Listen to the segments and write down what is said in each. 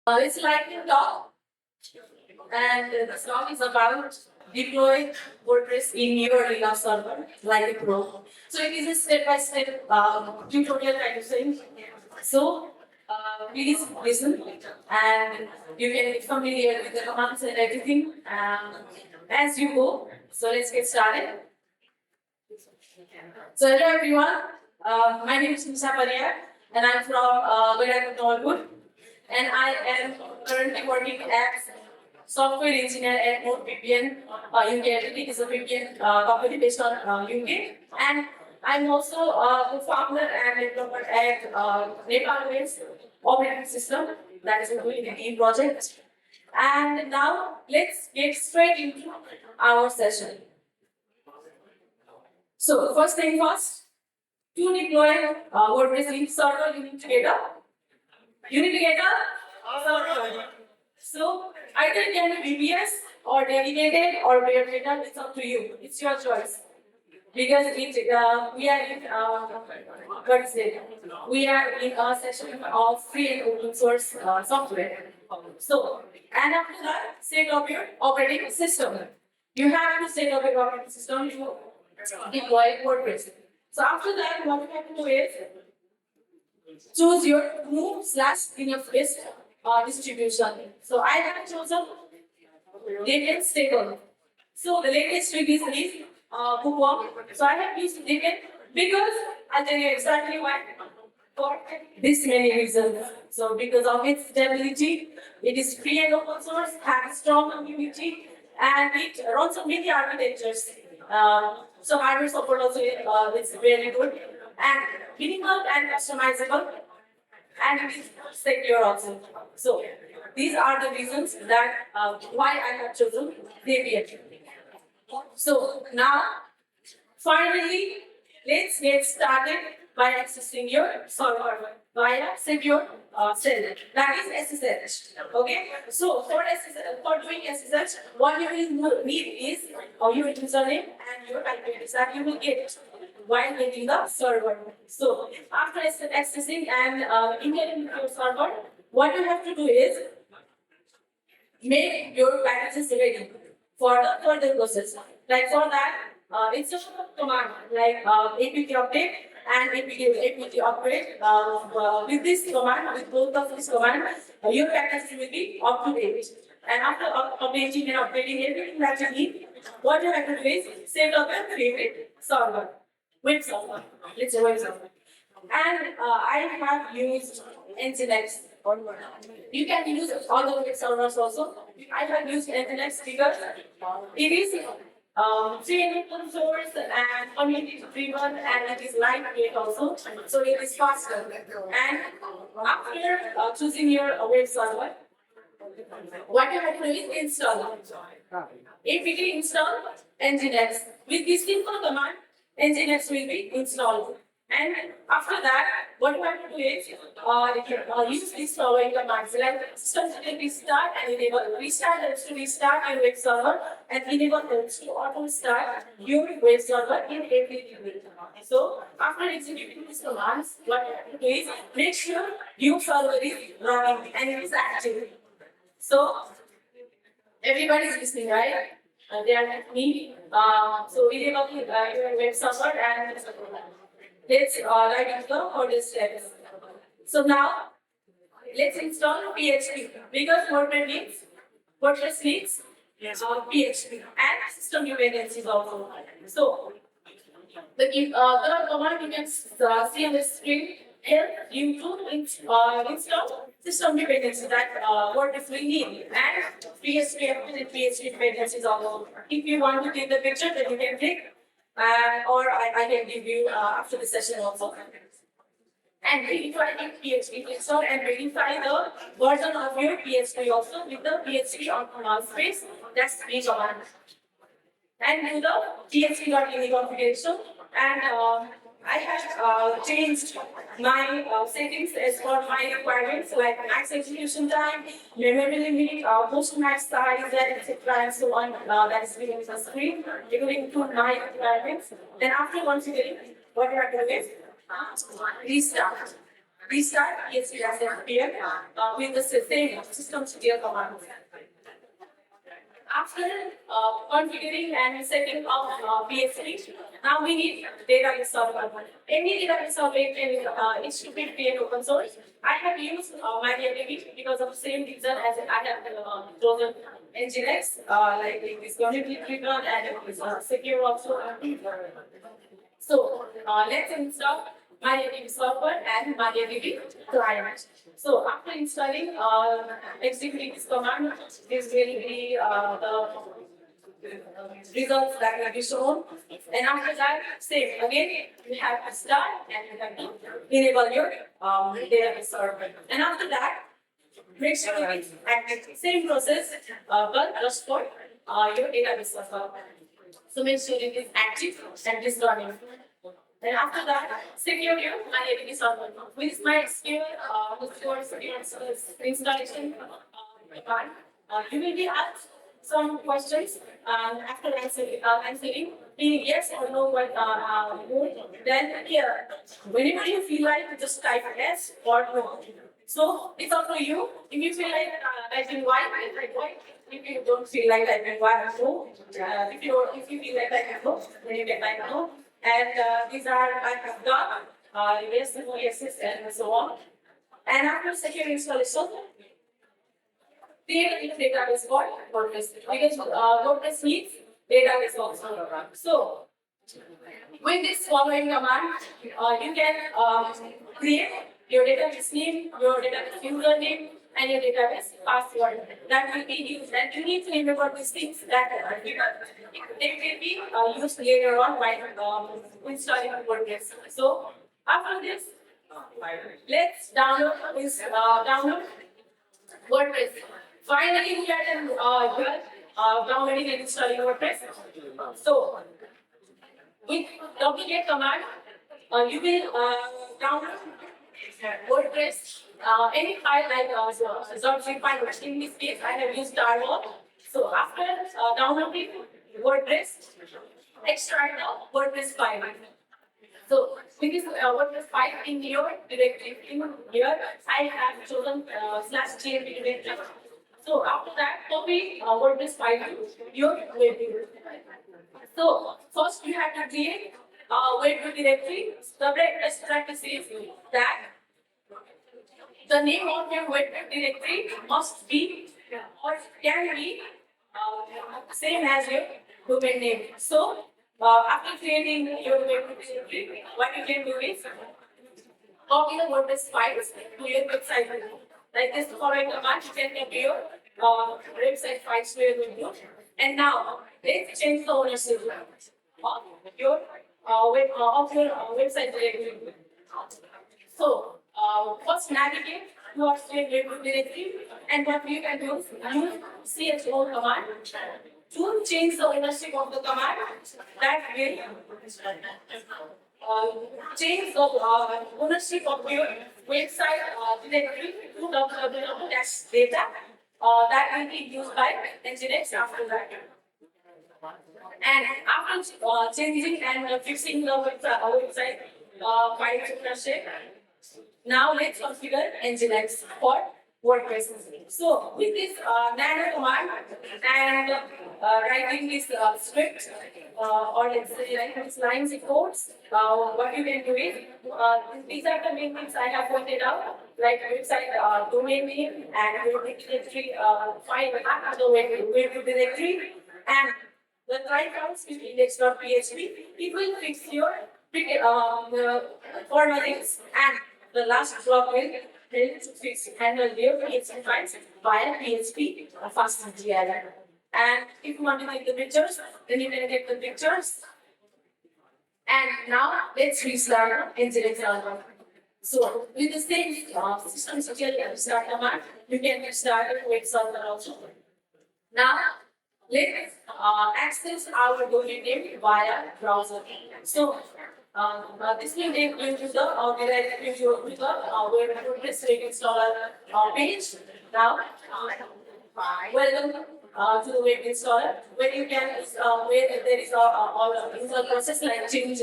It's like a talk, and this talk is about deploy WordPress in your Linux server, like a pro. So it is a step-by-step tutorial kind of thing. So please listen, and you can get familiar with the commands and everything as you go. So let's get started. So hello everyone, my name is Nisha Paria, and I'm from Nollywood, and I am currently working as software engineer at NordVPN UK. It is a VPN company based on UK, and I'm also a founder and developer at Nepal-based operating system that is doing a team project. And now let's get straight into our session. So first thing first, to deploy WordPress in server, you need to get a server. So either it can be VPS or dedicated or bare metal. It's up to you. It's your choice. Because we are in what is it? We are in a session of free and open source software. So and after that, set up your operating system. You have to set up your operating system to deploy WordPress. So after that, what you have to do is choose your move/in-your-face distribution. So I have chosen Debian stable. So the latest release is Bookworm. So I have used Debian because I'll tell you exactly why. For this many reasons. So because of its stability, it is free and open source, has strong community, and it runs on many architectures. So hardware support also is very good, and minimal and customizable, and it is secure also. So these are the reasons that why I have chosen Debian. So now, finally, let's get started by accessing your server via secure cell. That is SSH. Okay. So for doing SSH, what you will need is your username and your IP address that you will get while getting the server. So after accessing and integrating with your server, what you have to do is make your packages ready for the further process. Like for that, it's a command like apt update and apt upgrade. With this command, with both of these commands, your packages will be up to date. And after updating and upgrading everything that you need, what you have to do is set up your favorite server, web server. It's a web server. And I have used Nginx. You can use other web servers also. I have used Nginx because it is free and open source and community driven, and it is lightweight also, so it is faster. And after choosing your web server, what you have to do is install. If we can install Nginx with this simple command, Nginx will be installed. And after that, what you have to do is use these following commands like system restart and enable. Restart helps to restart your web server, and enable helps to auto start your web server in every way. So after executing these commands, what you have to do is make sure your server is running and it is active. So everybody is listening, right? They are like me. So enable your web server and let's write into the order steps. So now let's install PHP because WordPress needs PHP and system dependencies also. So the command you can see on the screen help you to install system dependencies that WordPress will need, and PHP and PHP dependencies also. If you want to take the picture, then you can take. Or I can give you after the session also. And verify in PHP install and verify the version of your PHP also with the PHP on space. That's the command. And do the PHP.ini configuration. And I have changed my settings as per my requirements, like max execution time, memory limit, post max size, etc. and so on. That is given on the screen. You will include my requirements. Then after configuring, what you have to do is restart. restart PHP as npm with the same systemctl command. After configuring and setting up PHP, now we need database server. Any database server it should be free and open source. I have used MySQL because of the same reason as I have chosen Nginx, like it is community driven and it is secure also. So let's install MySQL server and MySQL client. So after installing, executing this command, this will be the results that will be shown. And after that, same again, you have to start and you have to enable your database server. And after that, make sure it is active. Same process, but just for your database server. So make sure it is active and is running. And after that, secure your MySQL server. With MySQL, with your installation command, you will be asked some questions. After answering, yes or no, then here, whenever you feel like, just type yes or no. So it's up to you. If you feel like typing Y, type Y. If you don't feel like typing Y, no. If you feel like typing no, then you can type no. And these are I have done yes, no, yeses, and so on. And after secure installation, create a database for WordPress because WordPress needs database also. So with this following command, you can create your database name, your database username, and your database password that will be used. And you need to remember these things that they will be used later on by installing WordPress. So after this, let's download WordPress. Finally, we are done downloading and installing WordPress. So with wget command, you will download WordPress, any file like .zip file. In this case, I have used Darwin. So after downloading WordPress, extract the WordPress file. So with this WordPress file in your directory, in here, I have chosen /gmp directory. So after that, copy WordPress file to your web directory. So first you have to create web directory. The best practice is that the name of your web directory must be or can be same as your domain name. So after creating your web directory, what you can do is copy the WordPress files to your website. Like this following command, you can copy your website files to your window. And now let's change the ownership of your website directory. So first navigate towards your web directory, and what you can do is use chmod command to change the ownership of the command that will change the ownership of your website directory to www-data that will be used by Nginx after that. And after changing and fixing the website file ownership, now let's configure Nginx for WordPress. So with this nano command and writing this script or let's say writing these lines of codes, what you can do is these are the main things I have pointed out, like website domain name and web directory file the web directory and the try counts with index.php. It will fix your formulas and the last block will help to fix handle your PHP files via PHP fastGL. And if you want to make the pictures, then you can get the pictures. And now let's restart Nginx server. So with the same systemctl start command, you can get started with server also. Now let's access our domain name via browser. So this will take you to the WordPress installer page. Now, welcome to the web installer, where you can where there is all install process like change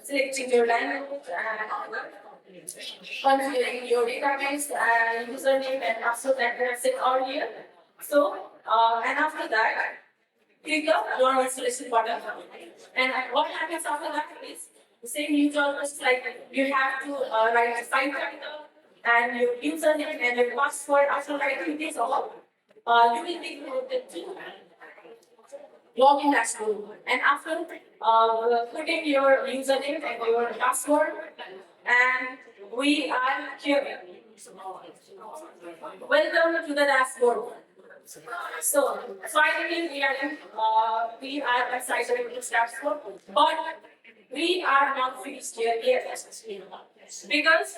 selecting your language configuring your database and username and password that we have set earlier. So, and after that, click the your installation button. And what happens after that is the same usual process, like you have to write a site title and your username and your password. After writing this all, you will be promoted to login dashboard. And after putting your username and your password, and we are here. Welcome to the dashboard. So finally, we are excited with this dashboard, but we are not finished here yet because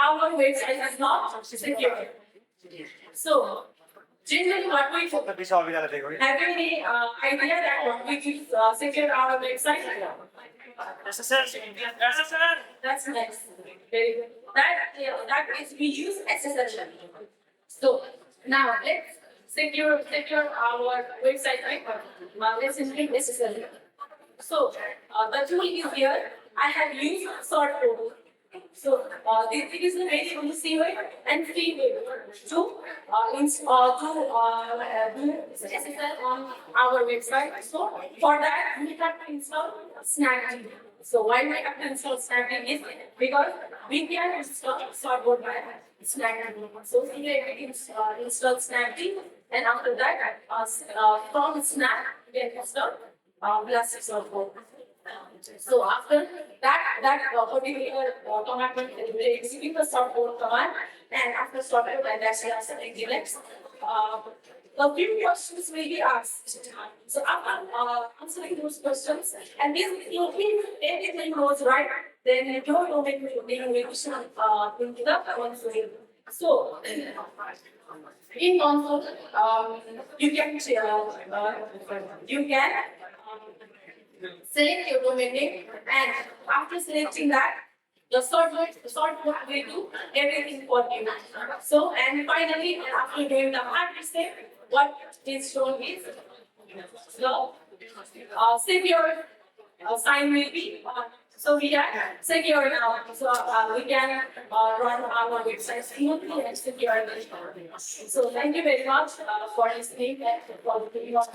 our website is not secure. So generally, what we do, have any idea that we will secure our website? That's next. Very good. That is we use SSL. So now let's secure our website, right? Let's include SSL. So the tool is here. I have used sort code. So this is a very easy way and free way to do SSL on our website. So for that we have to install Snapd. So why we have to install Snapd is because we can install Starboard by Snapd. So we install Snapd, and after that from Snap we can install Elasticsearch. So after that particular command will be executing the startboard command, and after startboard and that's Nginx. The few questions will be asked. So after answering those questions, and this if everything goes right, then your domain will be into the console. So in console, you can select your domain name, and after selecting that, the sort will do everything for you. So, and finally, after doing the hard step, what is shown is the secure sign will be. So we are secure now. So we can run our website smoothly and securely. So thank you very much for listening and for giving us